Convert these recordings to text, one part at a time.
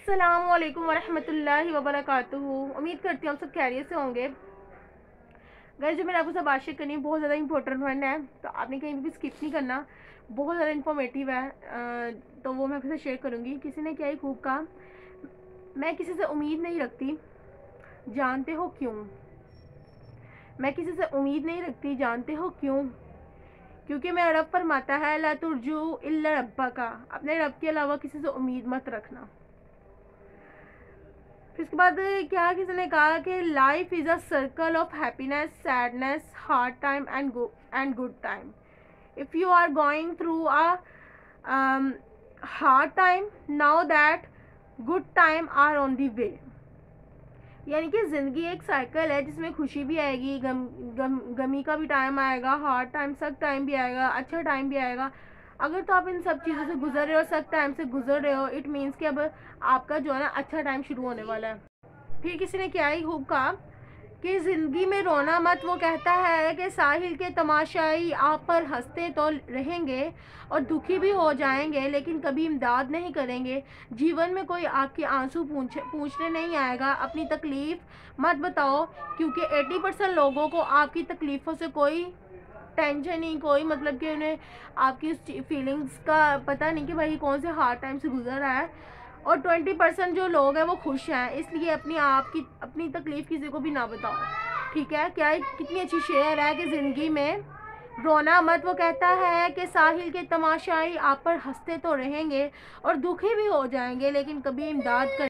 अस्सलामुअलैकुम वरहमतुल्लाहि वबरकातुहू। उम्मीद करती हूँ आप सब खैरियत से होंगे। गाइस, जो मैंने आपको सब बात शेयर करनी है बहुत ज़्यादा इंपॉर्टेंट वन है, तो आपने कहीं भी स्किप नहीं करना। बहुत ज़्यादा इन्फॉर्मेटिव है, तो वो मैं आपके साथ शेयर करूँगी। किसी ने क्या ही खूब कहा, मैं किसी से उम्मीद नहीं रखती, जानते हो क्यों? मैं किसी से उम्मीद नहीं रखती, जानते हो क्यों? क्योंकि मेरा रब फरमाता है ला तुरजू इल्ला रब्बा का, अपने रब के अलावा किसी से उम्मीद मत रखना। फिर उसके बाद क्या किसी ने कहा कि life is a circle of happiness, sadness, hard time and good time. If you are going through a hard time, now that good time are on the way. यानी कि ज़िंदगी एक साइकिल है जिसमें खुशी भी आएगी, गमी का भी टाइम आएगा, हार्ड टाइम सख्त टाइम भी आएगा, अच्छा टाइम भी आएगा। अगर तो आप इन सब चीज़ों से गुजर रहे हो, सख्त टाइम से गुजर रहे हो, इट मीन्स कि अब आपका जो है ना अच्छा टाइम शुरू होने वाला है। फिर किसी ने क्या ही खूब कहा कि ज़िंदगी में रोना मत, वो कहता है कि साहिल के तमाशाई आप पर हंसते तो रहेंगे और दुखी भी हो जाएंगे, लेकिन कभी इमदाद नहीं करेंगे। जीवन में कोई आपके आंसू पूछने नहीं आएगा। अपनी तकलीफ़ मत बताओ, क्योंकि 80% लोगों को आपकी तकलीफ़ों से कोई टेंशन नहीं, कोई मतलब कि उन्हें आपकी उस फीलिंग्स का पता नहीं कि भाई कौन से हार्ड टाइम से गुजर रहा है। और 20% जो लोग हैं वो खुश हैं, इसलिए अपनी तकलीफ़ किसी को भी ना बताओ। ठीक है, क्या कितनी अच्छी शेयर है कि ज़िंदगी में रोना मत, वो कहता है कि साहिल के तमाशाई आप पर हंसते तो रहेंगे और दुखी भी हो जाएंगे, लेकिन कभी इमदाद कर।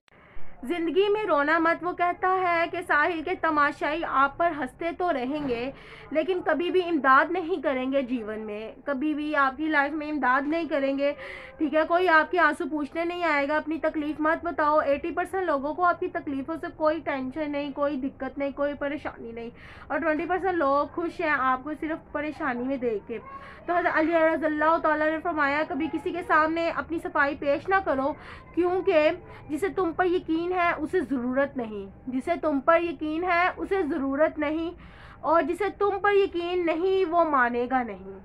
ज़िंदगी में रोना मत, वो कहता है कि साहिल के तमाशाई आप पर हंसते तो रहेंगे, लेकिन कभी भी इमदाद नहीं करेंगे। जीवन में कभी भी आपकी लाइफ में इमदाद नहीं करेंगे। ठीक है, कोई आपके आंसू पूछने नहीं आएगा। अपनी तकलीफ़ मत बताओ। 80% लोगों को आपकी तकलीफ़ों से कोई टेंशन नहीं, कोई दिक्कत नहीं, कोई परेशानी नहीं, और 20% लोग खुश हैं आपको सिर्फ परेशानी में देख के। तो हज़रत अली रज़ियल्लाहु तआला ने फरमाया, कभी किसी के सामने अपनी सफाई पेश ना करो, क्योंकि जिसे तुम पर यकीन है उसे ज़रूरत नहीं, जिसे तुम पर यकीन है उसे ज़रूरत नहीं, और जिसे तुम पर यकीन नहीं वो मानेगा नहीं।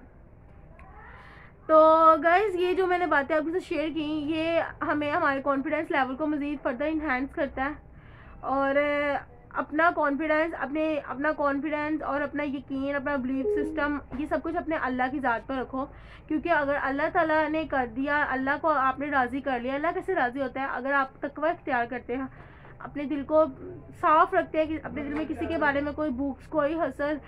तो गाइज़, ये जो मैंने बातें आपके साथ शेयर की, ये हमें हमारे कॉन्फिडेंस लेवल को मज़ीद फर्दर इन्हांस करता है। और अपना कॉन्फिडेंस और अपना यकीन, अपना बिलीफ सिस्टम, ये सब कुछ अपने अल्लाह की ज़ात पर रखो। क्योंकि अगर अल्लाह ताला ने कर दिया, अल्लाह को आपने राज़ी कर लिया। अल्लाह कैसे राज़ी होता है? अगर आप तकवा इख्तियार करते हैं, अपने दिल को साफ़ रखते हैं कि अपने दिल में किसी के बारे में कोई बुक्स, कोई हसद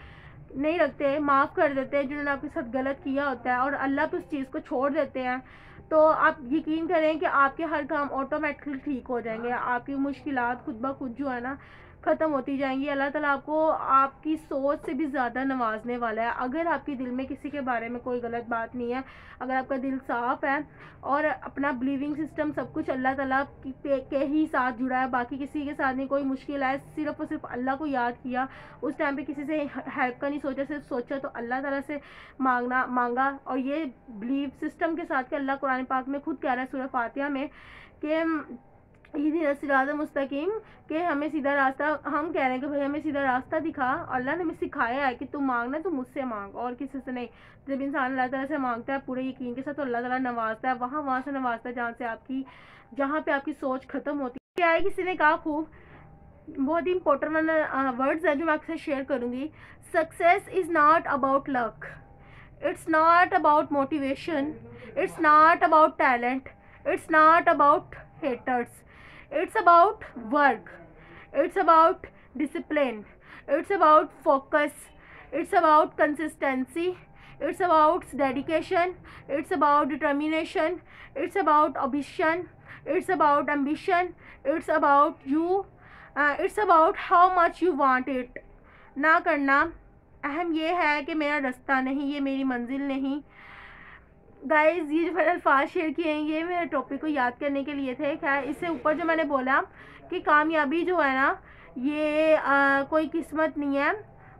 नहीं रखते, माफ़ कर देते हैं जिन्होंने आपके साथ गलत किया होता है, और अल्लाह पे उस चीज़ को छोड़ देते हैं, तो आप यकीन करें कि आपके हर काम ऑटोमेटिकली ठीक हो जाएंगे। आपकी मुश्किलात खुद ब खुद जो है ना ख़त्म होती जाएंगी। अल्लाह ताला आपको आपकी सोच से भी ज़्यादा नवाजने वाला है। अगर आपके दिल में किसी के बारे में कोई गलत बात नहीं है, अगर आपका दिल साफ़ है और अपना बिलीविंग सिस्टम सब कुछ अल्लाह ताला के ही साथ जुड़ा है, बाकी किसी के साथ नहीं, कोई मुश्किल है सिर्फ़ और सिर्फ अल्लाह को याद किया, उस टाइम पे किसी से हेल्प का नहीं सोचा, सिर्फ सोचा तो अल्लाह ताला से मांगा। और ये बिलीव सिस्टम के साथ कि अल्लाह कुरान पाक में खुद कह रहा है सूरह फातिहा में कि ये सिरात मुस्तकीम, कि हमें सीधा रास्ता, हम कह रहे हैं कि भाई हमें सीधा रास्ता दिखा। अल्लाह ने हमें सिखाया है कि तुम मांगना तो मुझसे मांग और किसी से नहीं। जब इंसान अल्लाह ताला से मांगता है पूरे यकीन के साथ, तो अल्लाह ताला नवाजता है, वहाँ से नवाजता है जहाँ पे आपकी सोच ख़त्म होती है। क्या है, किसी ने कहा खूब, बहुत ही इंपॉर्टेंट वर्ड्स है जो मैं आपसे शेयर करूँगी। Success is not about luck, it's not about motivation, it's not about talent, it's not about haters, it's about work, it's about discipline, it's about focus, it's about consistency, it's about dedication, it's about determination, it's about ambition, it's about ambition, it's about you, it's about how much you want it। ना करना अहम ये है कि मेरा रास्ता नहीं, ये मेरी मंजिल नहीं। गाइज़, ये जो मैंने अल्फाज शेयर किए हैं ये मेरे टॉपिक को याद करने के लिए थे। खैर, इससे ऊपर जो मैंने बोला कि कामयाबी जो है ना ये कोई किस्मत नहीं है,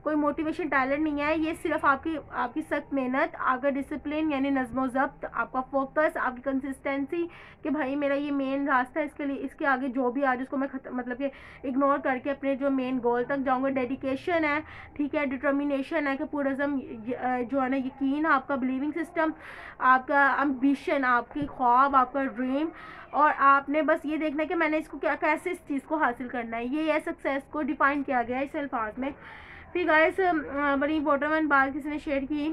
कोई मोटिवेशन टैलेंट नहीं है, ये सिर्फ आपकी सख्त मेहनत, आपका डिसिप्लिन यानी नज़्म ज़ब्त, आपका फोकस, आपकी कंसिस्टेंसी कि भाई मेरा ये मेन रास्ता है, इसके लिए इसके आगे जो भी आज उसको मैं मतलब कि इग्नोर करके अपने जो मेन गोल तक जाऊँगा। डेडिकेशन है, ठीक है, डिटर्मिनेशन है कि पुरज़म जो है ना यकीन, आपका बिलीविंग सिस्टम, आपका एम्बिशन, आपकी ख्वाब, आपका ड्रीम, और आपने बस ये देखना है कि मैंने इसको क्या कैसे इस चीज़ को हासिल करना है। ये सक्सेस को डिफाइन किया गया है इस अल्फाज में। फिर गाइस बड़ी इंपॉर्टेंट बात किसी ने शेयर की,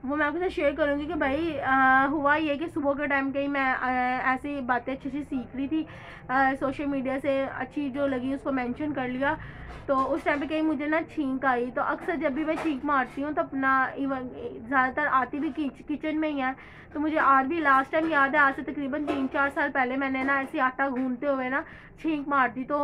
वो मैं आपके साथ शेयर करूँगी कि भाई हुआ ये कि सुबह के टाइम कहीं मैं ऐसी बातें अच्छी सीख रही थी, सोशल मीडिया से अच्छी जो लगी उसको मेंशन कर लिया। तो उस टाइम पे कहीं मुझे ना छींक आई, तो अक्सर जब भी मैं छींक मारती हूँ तो अपना इवन ज़्यादातर आती भी किचन में ही है। तो मुझे आज भी लास्ट टाइम याद है, आज से तकरीबन 3-4 साल पहले मैंने ना ऐसे आटा गूंदते हुए ना छींक मार दी। तो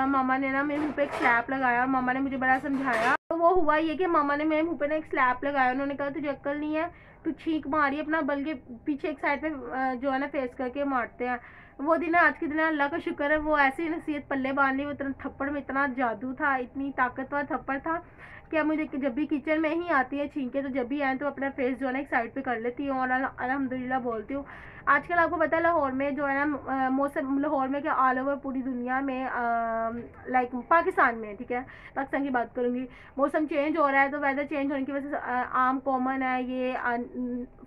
मामा ने ना मेरे मुँह पे एक स्लैप लगाया और मामा ने मुझे बड़ा समझाया। तो वो हुआ ये कि मामा ने मेरे मुँह पे ना एक स्लैप लगाया, उन्होंने कहा तुझे अक्ल नहीं है, तू छींक मारी अपना, बल्कि पीछे एक साइड पे जो है ना फेस करके मारते हैं। वो दिन आज के दिन अल्लाह का शुक्र है, वो ऐसी नसीहत पल्ले बांध ली, वो इतना थप्पड़ में इतना जादू था, इतनी ताकतवर थप्पड़ था कि अब मुझे जब भी किचन में ही आती है छींके, तो जब भी आए तो अपना फेस जो है ना एक साइड पे कर लेती हूँ और अल्हम्दुलिल्लाह बोलती हूँ। आजकल आपको पता है लाहौर में जो है ना मौसम, लाहौर में क्या ऑल ओवर पूरी दुनिया में लाइक पाकिस्तान में, ठीक है, पाकिस्तान की बात करूँगी, मौसम चेंज हो रहा है। तो वेदर चेंज होने की वजह से आम कॉमन है ये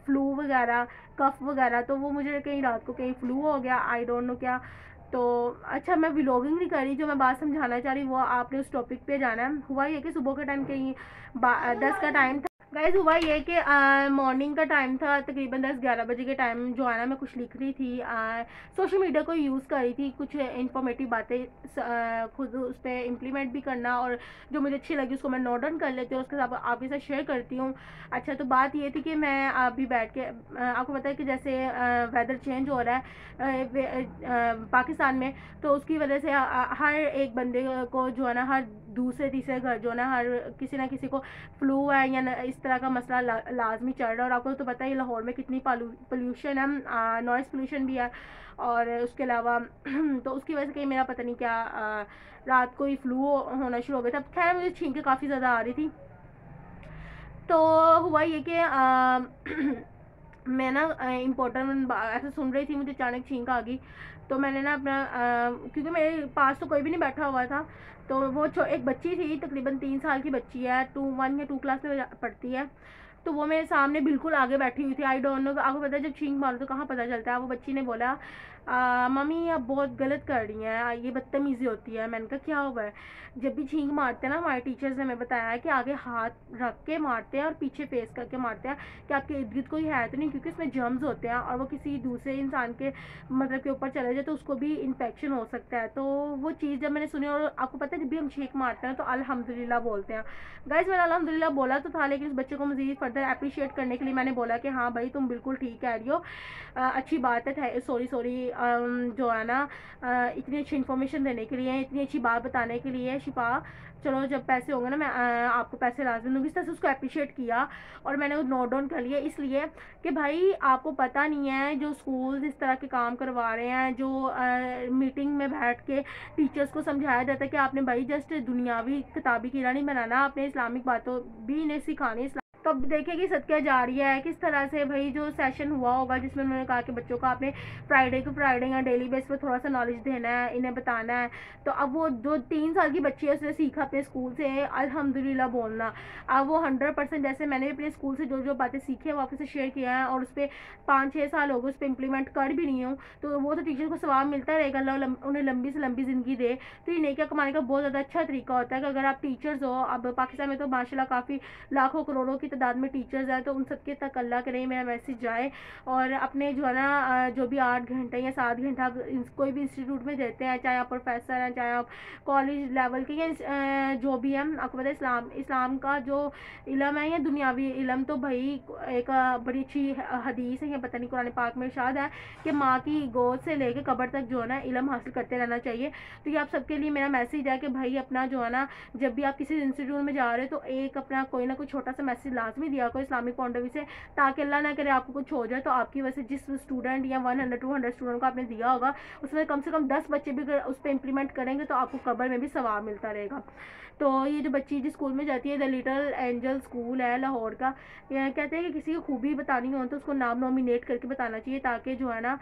फ्लू वगैरह, कफ वगैरह। तो वो मुझे कहीं रात को कहीं फ्लू हो गया, आई डोंट नो क्या। तो अच्छा, मैं व्लॉगिंग नहीं कर रही, जो मैं बात समझाना चाह रही वो आपने उस टॉपिक पे जाना है। हुआ ये कि सुबह के टाइम कहीं 10 का टाइम था गाइस। हुआ ये कि मॉर्निंग का टाइम था, तकरीबन 10-11 बजे के टाइम जो है ना मैं कुछ लिख रही थी, सोशल मीडिया को यूज़ कर रही थी, कुछ इन्फॉर्मेटिव बातें खुद उस पर इम्प्लीमेंट भी करना, और जो मुझे अच्छी लगी उसको मैं नोट डाउन कर लेती हूँ, उसके साथ आपके साथ शेयर करती हूँ। अच्छा, तो बात ये थी कि मैं अभी बैठ के आपको पता है कि जैसे वेदर चेंज हो रहा है पाकिस्तान में, तो उसकी वजह से हर एक बंदे को जो है ना, हर दूसरे तीसरे घर जो है ना, हर किसी ना किसी को फ्लू है या इस तरह का मसला लाजमी चल रहा है। और आपको तो पता ही लाहौर में कितनी पोल्यूशन है, नॉइज़ पोल्यूशन भी है, और उसके अलावा तो उसकी वजह से कहीं मेरा पता नहीं क्या रात को ही फ्लू होना शुरू हो गया था। खैर मुझे छींकें काफ़ी ज़्यादा आ रही थी। तो हुआ ये कि मैं ना इम्पोर्टेंट ऐसे सुन रही थी, मुझे अचानक छींक आ गई। तो मैंने ना अपना क्योंकि मेरे पास तो कोई भी नहीं बैठा हुआ था, तो वो एक बच्ची थी, तकरीबन 3 साल की बच्ची है, 1 या 2 क्लास में पढ़ती है। तो वो मेरे सामने बिल्कुल आगे बैठी हुई थी। आई डोंट नो, आपको पता है जब छींक मारो तो कहाँ पता चलता है। वो बच्ची ने बोला मम्मी आप बहुत गलत कर रही हैं, ये बदतमीज़ी होती है। मैंने कहा क्या हुआ है? जब भी छींक मारते हैं ना, हमारे टीचर्स ने हमें बताया है कि आगे हाथ रख के मारते हैं और पीछे फेस करके मारते हैं कि आपके इर्द गिर्द कोई है तो नहीं, क्योंकि इसमें जर्म्स होते हैं और वो किसी दूसरे इंसान के मतलब के ऊपर चले जाए तो उसको भी इन्फेक्शन हो सकता है। तो वो चीज़ जब मैंने सुनी, और आपको पता है जब भी हम छींक मारते हैं तो अल्हम्दुलिल्लाह बोलते हैं। गाइस मैंने अल्हम्दुलिल्लाह बोला तो था, लेकिन उस बच्चे को मज़ीद फर्दर अप्रिशिएट करने के लिए मैंने बोला कि हाँ भाई तुम बिल्कुल ठीक कह रही हो, अच्छी बात है, सॉरी जो है ना इतनी अच्छी इन्फॉर्मेशन देने के लिए, इतनी अच्छी बात बताने के लिए शिफा। चलो जब पैसे होंगे ना मैं आपको पैसे लाजमी दूँगी। इस तरह से उसको अप्रिशिएट किया और मैंने नोट डाउन कर लिया, इसलिए कि भाई आपको पता नहीं है जो स्कूल्स इस तरह के काम करवा रहे हैं, जो मीटिंग में बैठ के टीचर्स को समझाया जाता है कि आपने भाई जस्ट दुनियावी किताबी कीड़ा नहीं बनाना, आपने इस्लामिक बातों भी इन्हें सिखानी। तो अब देखिए सदका जारिया है किस तरह से भाई जो सेशन हुआ होगा जिसमें उन्होंने कहा कि बच्चों को आपने फ्राइडे टू फ्राइडे या डेली बेस पर थोड़ा सा नॉलेज देना है, इन्हें बताना है। तो अब वो जो 3 साल की बच्ची है उसने सीखा अपने स्कूल से अल्हम्दुलिल्लाह बोलना। अब वो 100% जैसे मैंने भी अपने स्कूल से जो जो बातें सीखी है वो आपसे शेयर किया है, और उस पर 5-6 साल हो गए उस पर इम्प्लीमेंट कर भी नहीं हूँ। तो वो तो टीचर को सवाब मिलता रहेगा, अल्लाह उन्हें लंबी से लंबी ज़िंदगी दे। तो ये नेकियां कमाने का बहुत ज़्यादा अच्छा तरीका होता है कि अगर आप टीचर्स हो, अब पाकिस्तान में तो माशाल्लाह काफ़ी लाखों करोड़ों की तादाद में टीचर्स हैं, तो उन सबके तक अल्लाह करे मेरा मैसेज जाए, और अपने जो है ना जो भी 8 घंटे या 7 घंटे आप कोई भी इंस्टीट्यूट में देते हैं, चाहे आप प्रोफेसर हैं, चाहे आप कॉलेज लेवल के या जो भी है, आपको पता है इस्लाम का जो इल्म है या दुनियावी इल्म, तो भाई एक बड़ी अच्छी हदीस है, या पता नहीं कुरान पाक में इरशाद है कि माँ की गोद से लेके कब्र तक जो है ना इल्म हासिल करते रहना चाहिए। तो ये आप सबके लिए मेरा मैसेज है कि भाई अपना जो है ना जब भी आप किसी इंस्टीट्यूट में जा रहे हो तो एक अपना कोई ना कोई छोटा सा मैसेज लाजमी दिया करो इस्लामिक पॉइंट ऑफ व्यू से, ताकि अल्लाह ना करे आपको कुछ हो जाए तो आपकी वजह से जिस स्टूडेंट या 100-200 स्टूडेंट को आपने दिया होगा उसमें कम से कम 10 बच्चे भी उस पर इम्प्लीमेंट करेंगे तो आपको कब्र में भी सवाब मिलता रहेगा। तो ये जो बच्ची जिस स्कूल में जाती है, द लिटिल एंजल स्कूल है लाहौर का, ये कहते हैं कि किसी को खूबी बतानी हो तो उसको नाम नॉमिनेट करके बताना चाहिए, ताकि जो है ना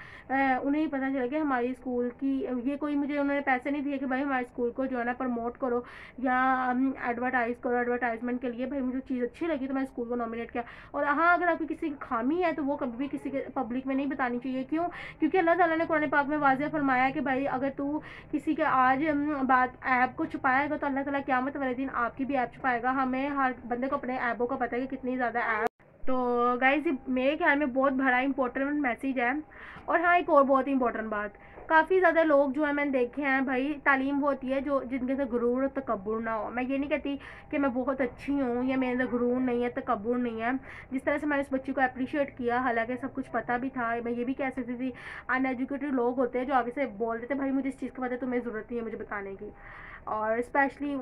उन्हें पता चले कि हमारी स्कूल की ये कोई, मुझे उन्होंने पैसे नहीं दिए कि भाई हमारे स्कूल को जो है ना प्रमोट करो या एडवर्टाइज़ करो, एडवर्टाइजमेंट के लिए भाई मुझे चीज़ अच्छी लगी तो मैं स्कूल को नॉमिनेट किया। और हाँ, अगर आपकी किसी की खामी है तो वो कभी भी किसी के पब्लिक में नहीं बतानी चाहिए। क्यों? क्योंकि अल्लाह ताला ने कुरान पाक में वाज़ेह फरमाया कि भाई अगर तू किसी के आज बात ऐब को छुपाएगा तो अल्लाह ताला क़यामत वाले दिन आपकी भी ऐब छुपाएगा। हमें हर बंदे को अपने ऐबों का पता है कि कितनी ज़्यादा ऐब। तो गाइज़ ये मेरे ख्याल में बहुत बड़ा इंपॉर्टेंट मैसेज है। और हाँ, एक और बहुत इंपॉर्टेंट बात, काफ़ी ज़्यादा लोग जो है मैंने देखे हैं भाई, तालीम वो होती है जो जिनके अंदर गुरूर और तकब्बुर ना हो। मैं ये नहीं कहती कि मैं बहुत अच्छी हूँ या मेरे अंदर गुरूर नहीं है, तकब्बुर नहीं है। जिस तरह से मैंने उस बच्ची को अप्रिशिएट किया, हालांकि सब कुछ पता भी था, मैं ये भी कह सकती थी अनएजुकेटेड लोग होते हैं जो आगे से बोल देते भाई मुझे इस चीज़ का पता है, तुम्हें ज़रूरत नहीं है मुझे बताने की। और स्पेशली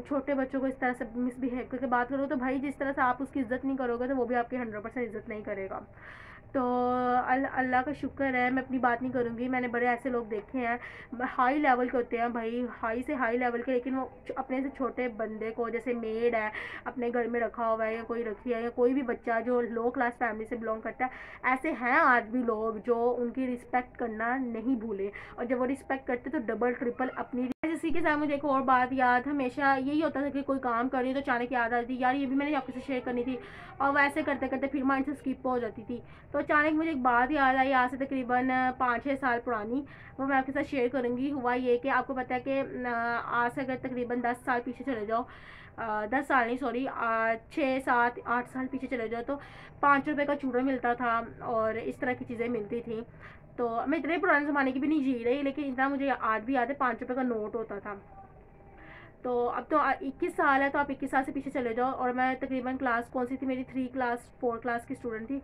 छोटे बच्चों को इस तरह से मिसबिहेव करके बात करो तो भाई जिस तरह से आप उसकी इज़्ज़त नहीं करोगे तो वो भी आपकी 100% इज़्ज़त नहीं करेगा। तो अल्लाह का शुक्र है, मैं अपनी बात नहीं करूँगी, मैंने बड़े ऐसे लोग देखे हैं हाई लेवल के होते हैं भाई, हाई से हाई लेवल के, लेकिन वो अपने से छोटे बंदे को, जैसे मेड है अपने घर में रखा हुआ है या कोई रखी है या कोई भी बच्चा जो लो क्लास फैमिली से बिलोंग करता है, ऐसे हैं आज भी लोग जो उनकी रिस्पेक्ट करना नहीं भूले, और जब वो रिस्पेक्ट करते तो डबल ट्रिपल अपनी। इसी के साथ मुझे एक और बात याद, हमेशा यही होता था कि कोई काम कर रही है तो अचानक याद आती थी यार ये भी मैंने आपके साथ शेयर करनी थी, और वैसे करते करते फिर माइंड से स्किप हो जाती थी। तो अचानक मुझे एक बात याद आई, आज से तकरीबन 5-6 साल पुरानी, वो मैं आपके साथ शेयर करूँगी। हुआ ये कि आपको पता है कि आज से अगर तकरीबन 10 साल पीछे चले जाओ, 10 साल नहीं सॉरी 6-7-8 साल पीछे चले जाओ तो 5 रुपये का चूड़ा मिलता था और इस तरह की चीज़ें मिलती थी। तो मैं इतने पुराने ज़माने की भी नहीं जी रही, लेकिन इतना मुझे आज भी याद है 5 रुपये का नोट होता था। तो अब तो 21 साल है, तो आप 21 साल से पीछे चले जाओ, और मैं तकरीबन क्लास कौन सी थी मेरी 4 क्लास की स्टूडेंट थी।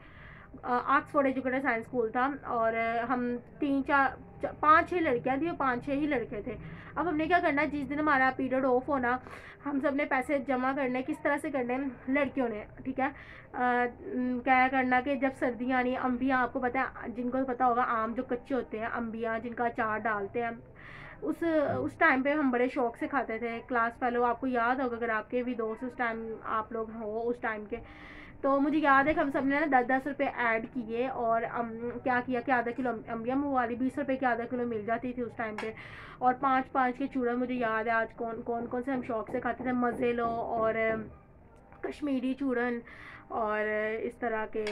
ऑक्सफोर्ड एजुकेटेड साइंस स्कूल था, और हम 5-6 लड़कियां थी और 5-6 ही लड़के थे। अब हमने क्या करना, जिस दिन हमारा पीरियड ऑफ होना, हम सब ने पैसे जमा करने, किस तरह से करने लड़कियों ने, ठीक है। क्या करना कि जब सर्दियाँ आनी, अम्बियाँ, आपको पता है, जिनको पता होगा आम जो कच्चे होते हैं, अम्बियाँ जिनका अचार डालते हैं, उस टाइम पे हम बड़े शौक से खाते थे। क्लास फेलो, आपको याद होगा अगर आपके भी दोस्त उस टाइम आप लोग हो उस टाइम के, तो मुझे याद है कि हम सब ने ना 10-10 रुपये ऐड किए, और क्या किया कि आधा किलो अम्बिया वाली 20 रुपये की आधा किलो मिल जाती थी उस टाइम पे, और 5-5 के चूड़ा। मुझे याद है आज कौन से हम शौक से खाते थे, मज़े लो और कश्मीरी चूड़न और इस तरह के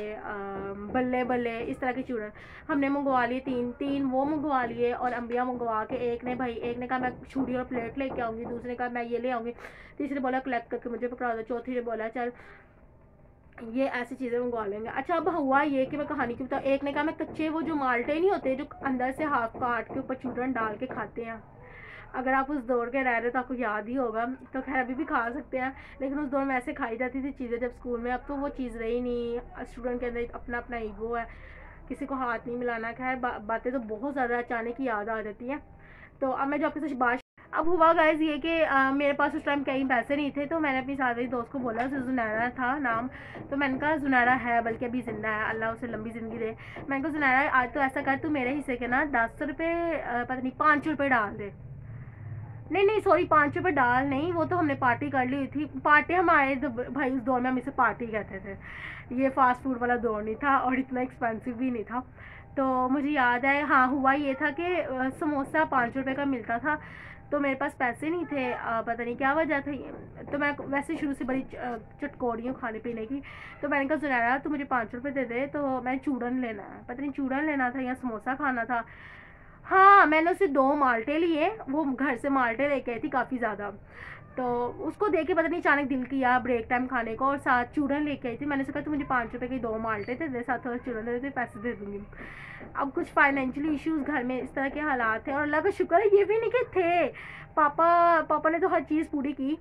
बल्ले बल्ले, इस तरह के चूड़न हमने मंगवा लिए। 3 वो मंगवा लिए, और अम्बिया मंगवा के एक ने कहा मैं छुरी और प्लेट लेके आऊँगी, दूसरे ने कहा मैं ये ले आऊँगी, तीसरे बोला कलेक्ट करके मुझे पकड़ा दो, चौथी ने बोला चल ये ऐसी चीज़ें मंगवा लेंगे। अच्छा, अब हुआ ये कि मैं कहानी क्यों बताऊँ, एक ने कहा मैं कच्चे वो जो माल्टे नहीं होते जो अंदर से हाफ काट के ऊपर चूरन डाल के खाते हैं, अगर आप उस दौर के रह रहे हो तो आपको याद ही होगा, तो खैर अभी भी खा सकते हैं, लेकिन उस दौर में ऐसे खाई जाती थी चीज़ें जब स्कूल में। अब तो वो चीज़ रही नहीं, स्टूडेंट के अंदर अपना अपना ईगो है, किसी को हाथ नहीं मिलाना। खैर बातें तो बहुत ज़्यादा अचानक ही याद आ जाती हैं। तो अब मैं जो आपके साथ बात, अब हुआ गाइस ये कि मेरे पास उस टाइम कहीं पैसे नहीं थे, तो मैंने अपनी साथी दोस्त को बोला, उसे जुनैरा था नाम, तो मैंने कहा जुनैरा है, बल्कि अभी ज़िंदा है, अल्लाह उसे लंबी ज़िंदगी दे। मैंने कहा जुनैरा आज तो ऐसा कर, तू मेरे हिस्से के ना 10 रुपये पता नहीं 5 रुपये डाल दे। नहीं सॉरी 5 रुपये डाल नहीं, वो तो हमने पार्टी कर ली थी। पार्टी हमारे भाई उस दौर में हम इसे पार्टी कहते थे, ये फास्ट फूड वाला दौर नहीं था और इतना एक्सपेंसिव भी नहीं था। तो मुझे याद है, हाँ हुआ ये था कि समोसा 5 रुपये का मिलता था, तो मेरे पास पैसे नहीं थे, पता नहीं क्या वजह थी, तो मैं वैसे शुरू से बड़ी चटकोरी हूँ खाने पीने की। तो मैंने कहा सुनाया तो मुझे 5 रुपये दे दे, तो मैं चूरन लेना है, पता नहीं चूरन लेना था या समोसा खाना था। हाँ, मैंने उसे 2 माल्टे लिए, वो घर से माल्टे लेके आई थी काफ़ी ज़्यादा, तो उसको देख के पता नहीं अचानक दिल किया ब्रेक टाइम खाने को, और साथ चूरन लेके आई थी। मैंने कहा तो मुझे 5 रुपये के 2 माल्टे थे, साथ थोड़ा चूरन दे दे, पैसे दे दूँगी। अब कुछ फाइनेंशियली इश्यूज़ घर में इस तरह के हालात थे, और अल्लाह का शुक्र है ये भी नहीं कि थे, पापा ने तो हर चीज़ पूरी की।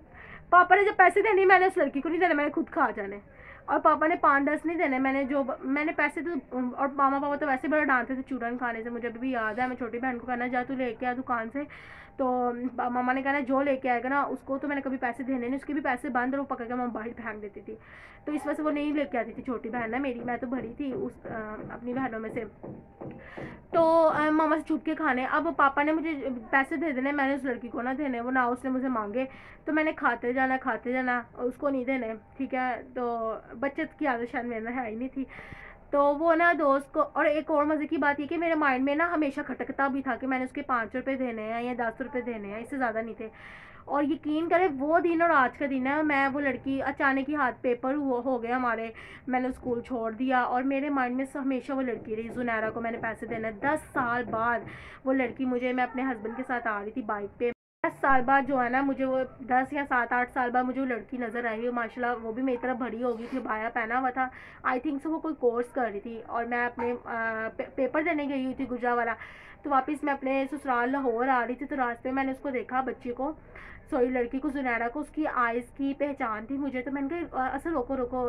पापा ने जब पैसे देने, मैंने उस लड़की को नहीं देने, मैंने खुद खा जाने। और पापा ने 5-10 नहीं देने, मैंने पैसे तो, और मामा पापा तो वैसे बड़ा डांटते थे चूरन खाने से, मुझे अभी भी याद है। मैं छोटी बहन को कहना जा तू लेके आ दुकान से, तो मामा ने कहना जो लेके आएगा ना उसको तो मैंने कभी पैसे देने नहीं, उसके भी पैसे बंद और वो पकड़ के मम्मा बाहर फेंक देती थी। तो इस वजह से वो नहीं लेके आती थी छोटी बहन ना मेरी, मैं तो भरी थी उस अपनी बहनों में से। तो मामा से छुप के खाने। अब पापा ने मुझे पैसे दे देने, मैंने उस लड़की को ना देने, वो ना उसने मुझे मांगे, तो मैंने खाते जाना, उसको नहीं देने, ठीक है। तो बचत की आदत शायद मेरे में है ही नहीं थी। तो वो ना दोस्त को, और एक और मज़े की बात ये कि मेरे माइंड में ना हमेशा खटकता भी था कि मैंने उसके 5 रुपये देने हैं या 10 रुपये देने हैं, इससे ज़्यादा नहीं थे। और यकीन करें वो दिन और आज का दिन है, मैं वो लड़की अचानक ही हाथ पेपर हो गया हमारे, मैंने स्कूल छोड़ दिया और मेरे माइंड में हमेशा वो लड़की रही, जुनैरा को मैंने पैसे देना। 10 साल बाद वो लड़की मुझे, मैं अपने हस्बैंड के साथ आ रही थी बाइक पे, 10 साल बाद जो है ना मुझे वो 10 या 7-8 साल बाद मुझे वो लड़की नज़र आई, माशाल्लाह वो भी मेरी तरफ भरी होगी थी, बाया पहना हुआ था, आई थिंक से वो कोई कोर्स कर रही थी। और मैं अपने पेपर देने गई हुई थी गुजरावाला, तो वापस मैं अपने ससुराल लाहौर आ रही थी, तो रास्ते में मैंने उसको देखा, बच्ची को, सॉरी लड़की को, जुनैरा को, उसकी आइज़ की पहचान थी मुझे। तो मैंने कहा असल रोको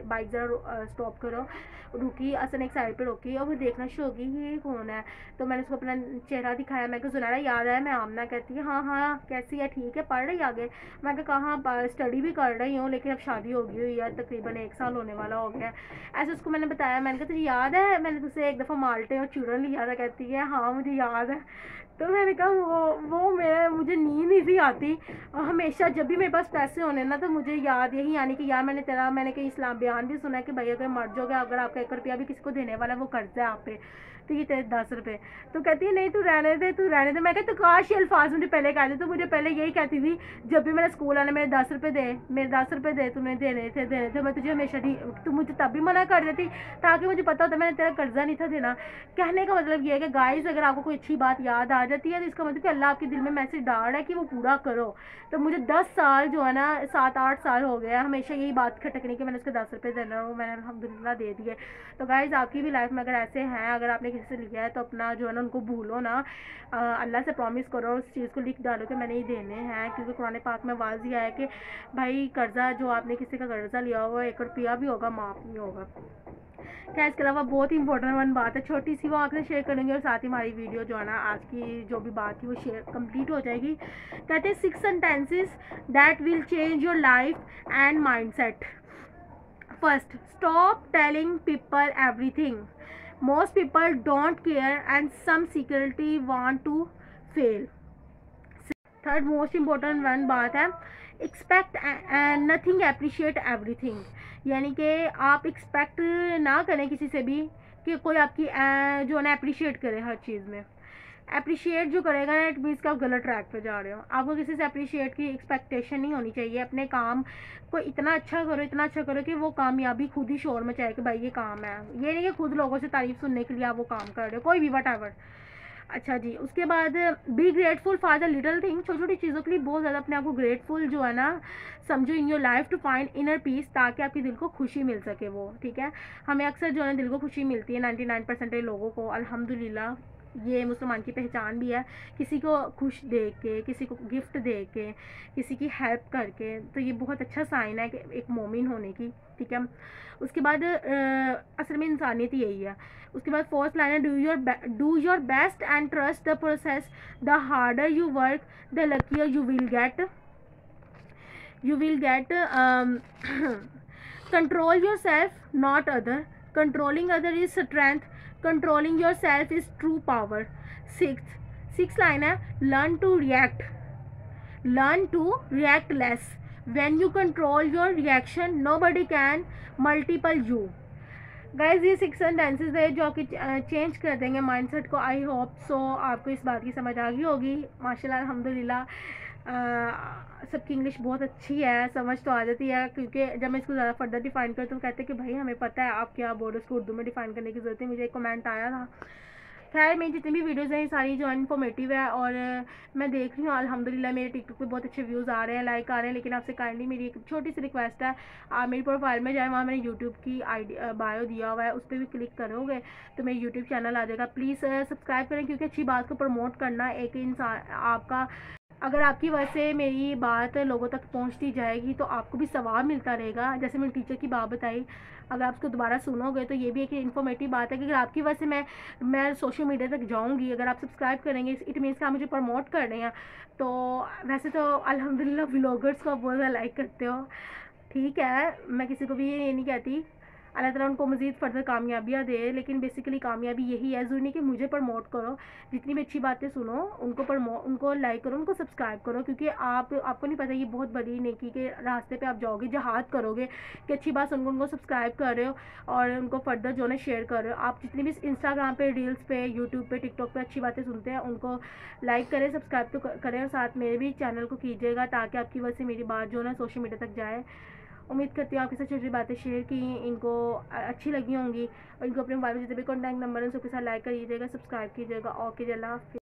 बाइक ज़रा स्टॉप करो। रुकी, असन एक साइड पे रोकी और वो देखना शुरू होगी ये कौन है। तो मैंने उसको अपना चेहरा दिखाया, मैं कहा जुनैरा याद आया मैं आमना। कहती है हाँ हाँ कैसी है, ठीक है, पढ़ रही आगे। मैं कहा कहाँ, स्टडी भी कर रही हूँ लेकिन अब शादी हो गई हुई है, तकरीबन 1 साल होने वाला हो गया। ऐसे उसको मैंने बताया, मैंने कहा तुझे याद है मैंने तुझसे एक दफ़ा माल्टे और चूरन लिया था। कहती है हाँ मुझे याद है। तो मैंने कहा मुझे नींद नहीं सी आती, और हमेशा जब भी मेरे पास पैसे होने ना तो मुझे याद यही आनी कि यार मैंने कहीं इस्लाम बयान भी सुना है कि भाई अगर मर जाओगे, अगर आपका 1 रुपया भी किसी को देने वाला है वो कर्जा है आप पे, तो ये तेरे 10 रुपये। तो कहती है नहीं तू रहने दे। मैं कहती तो काश ये अल्फाज मुझे पहले कहते, तो मुझे पहले यही कहती थी जब भी मेरा स्कूल आना, मेरे 10 रुपये दे, तूने देने थे, मैं तुझे हमेशा तू मुझे तब भी मना कर देती ताकि मुझे पता होता मैंने तेरा कर्जा नहीं था देना। कहने का मतलब ये है कि गाइस अगर आपको कोई अच्छी बात याद आ जाती है तो इसका मतलब कि अल्लाह आपके दिल में मैसेज डाल रहा है कि वो पूरा करो। तो मुझे 10 साल जो है ना 7-8 साल हो गया हमेशा यही बात खटकने की, मैंने उसके 10 रुपये देना, वो मैंने अल्हम्दुलिल्लाह दे दिए। तो गाइस आपकी भी लाइफ में अगर ऐसे हैं, अगर आपने किसी से लिया है तो अपना जो है ना उनको भूलो ना, अल्लाह से प्रॉमिस करो, उस चीज़ को लिख डालो कि मैंने ही देने हैं, क्योंकि कुरान पाक में वाज़िह है कि भाई कर्जा जो आपने किसी का कर्जा लिया हुआ 1 रुपया भी होगा माफ़ नहीं होगा। क्या इसके अलावा बहुत ही इंपॉर्टेंट वन बात है, छोटी सी वो आखिर शेयर करेंगे और साथ ही हमारी वीडियो जो है ना आज की जो भी बात थी वो शेयर कंप्लीट हो जाएगी। कहते हैं 6 sentences that will change your life and mindset. First, stop telling people everything, most people don't care and some secretly want to fail. Third most important one बात है, एक्सपेक्ट नथिंग अप्रिशिएट एवरीथिंग, यानी कि आप expect ना करें किसी से भी कि कोई आपकी जो है ना अप्रिशिएट करे हर चीज़ में। अप्रिशिएट जो करेगा ना इट मीन्स कि आप गलत ट्रैक पे जा रहे हो। आपको किसी से अप्रिशिएट की एक्सपेक्टेशन नहीं होनी चाहिए। अपने काम को इतना अच्छा करो कि वो कामयाबी खुद ही शोर मचाए कि भाई ये काम है, ये नहीं कि खुद लोगों से तारीफ सुनने के लिए आप वो काम कर रहे हो, कोई भी वट एवर। अच्छा जी, उसके बाद be grateful for the little thing, छोटी छोटी चीज़ों के लिए बहुत ज़्यादा अपने आप को ग्रेटफुल जो है ना समझो in your life to find inner peace, ताकि आपके दिल को खुशी मिल सके वो, ठीक है। हमें अक्सर जो है दिल को खुशी मिलती है 99% लोगों को, अल्हम्दुलिल्लाह ये मुसलमान की पहचान भी है, किसी को खुश देख के, किसी को गिफ्ट दे के, किसी की हेल्प करके, तो ये बहुत अच्छा साइन है कि एक मोमिन होने की, ठीक है। उसके बाद असल में इंसानियत यही है। उसके बाद फोर्थ लाइन है, do your best and trust the process, the harder you work the luckier you will get. Control your self not other, controlling other is strength, controlling your self is true power. Six line है, learn to react less, when you control your reaction nobody can multiple you। Guys ये 6 sentences है जो आपकी change कर देंगे mindset को। I hope so आपको इस बात की समझ आ गई होगी। माशाल्लाह अल्हम्दुलिल्लाह सबकी इंग्लिश बहुत अच्छी है, समझ तो आ जाती है, क्योंकि जब मैं इसको ज़्यादा फर्दर डिफाइन करती हूँ तो कहते हैं कि भाई हमें पता है आप क्या बोल रहे हो, उसको उर्दू में डिफाइन करने की ज़रूरत है। मुझे एक कमेंट आया था। खैर मेरी जितनी भी वीडियोज़ हैं सारी जो है इन्फॉर्मेटिव है, और मैं देख रही हूँ अल्हम्दुलिल्लाह मेरे टिकटॉक पे बहुत अच्छे व्यूज़ आ रहे हैं, लाइक आ रहे हैं। लेकिन आपसे काइंडली मेरी एक छोटी सी रिक्वेस्ट है, आप मेरी प्रोफाइल में जाए, वहाँ मैंने यूट्यूब की बायो दिया हुआ है, उस पर भी क्लिक करोगे तो मेरी यूट्यूब चैनल आ जाएगा। प्लीज़ सब्सक्राइब करें, क्योंकि अच्छी बात को प्रमोट करना एक इंसान आपका अगर आपकी वजह से मेरी बात लोगों तक पहुंचती जाएगी तो आपको भी सवाब मिलता रहेगा। जैसे मैंने टीचर की बात बताई, अगर आप उसको दोबारा सुनोगे तो ये भी एक इन्फॉर्मेटिव बात है कि अगर आपकी वजह से मैं सोशल मीडिया तक जाऊंगी, अगर आप सब्सक्राइब करेंगे, इट मीन्स कि आप मुझे प्रमोट कर रहे हैं। तो वैसे तो अल्हम्दुलिल्लाह व्लॉगर्स को आप बहुत ज़्यादा लाइक करते हो, ठीक है, मैं किसी को भी ये नहीं कहती, अल्लाह ताला उनको मज़ीद फर्दर कामयाबियाँ दे, लेकिन बेसिकली कामयाबी यही है, ज़रूरी नहीं कि मुझे प्रमोट करो, जितनी भी अच्छी बातें सुनो उनको लाइक करो, उनको सब्सक्राइब करो, क्योंकि आपको नहीं पता ये बहुत बड़ी नेकी के रास्ते पे आप जाओगे, जहाद करोगे कि अच्छी बात सुनकर उनको सब्सक्राइब कर रहे हो और उनको फर्दर जो है शेयर कर रहे हो। आप जितनी भी इंस्टाग्राम पे, रील्स पे, यूट्यूब पे, टिकटॉक पे अच्छी बातें सुनते हैं उनको लाइक करें, सब्सक्राइब तो करें और साथ मेरे भी चैनल को कीजिएगा, ताकि आपकी वजह से मेरी बात जो है ना सोशल मीडिया तक जाए। उम्मीद करती हूँ आपके साथ छोटी बातें शेयर की इनको अच्छी लगी होंगी, और इनको अपने मोबाइल में जितने भी कॉन्टैक्ट नंबर है सबके साथ लाइक करिएगा, सब्सक्राइब कीजिएगा। ओके, अल्लाह हाफ़िज़।